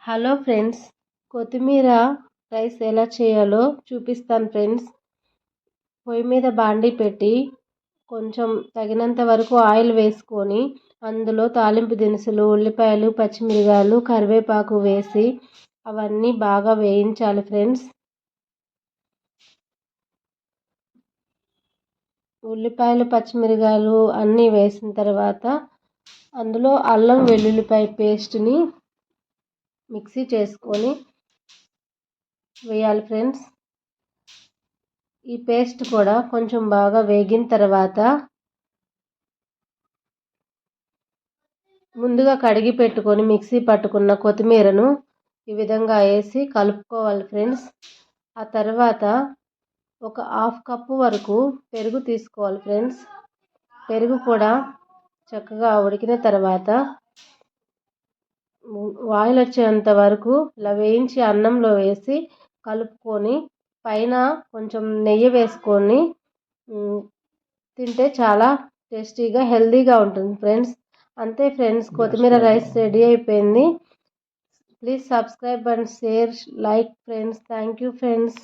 Hello friends, కొత్తిమీర rice ఎలా చేయాలో చూపిస్తాను ఫ్రెండ్స్. పొయ్యి మీద బాండీ పెట్టి కొంచెం తగినంత వరకు ఆయిల్ వేసుకొని అందులో తాలింపు దినుసులు, ఉల్లిపాయలు, పచ్చిమిరపకాయలు, కరివేపాకు వేసి అవన్నీ బాగా వేయించాలి ఫ్రెండ్స్. ఉల్లిపాయలు, పచ్చిమిరపకాయలు అన్నీ వేసిన తర్వాత అందులో అల్లం వెల్లుల్లిపాయ పేస్ట్ని మిక్సీ చేసుకొని వేయాలి ఫ్రెండ్స్. ఈ పేస్ట్ కూడా కొంచెం బాగా వేగిన తర్వాత ముందుగా కడిగి పెట్టుకొని మిక్సీ పట్టుకున్న కొత్తిమీరను ఈ విధంగా వేసి కలుపుకోవాలి ఫ్రెండ్స్. ఆ తర్వాత ఒక హాఫ్ కప్పు వరకు పెరుగు తీసుకోవాలి ఫ్రెండ్స్. పెరుగు కూడా చక్కగా ఉడికిన తర్వాత ఆయిల్ వచ్చేంత వరకు ఇలా వేయించి అన్నంలో వేసి కలుపుకొని పైన కొంచెం నెయ్యి వేసుకొని తింటే చాలా టేస్టీగా హెల్తీగా ఉంటుంది ఫ్రెండ్స్. అంతే ఫ్రెండ్స్, కొత్తిమీర రైస్ రెడీ అయిపోయింది. Please subscribe and share, like friends. Thank you friends.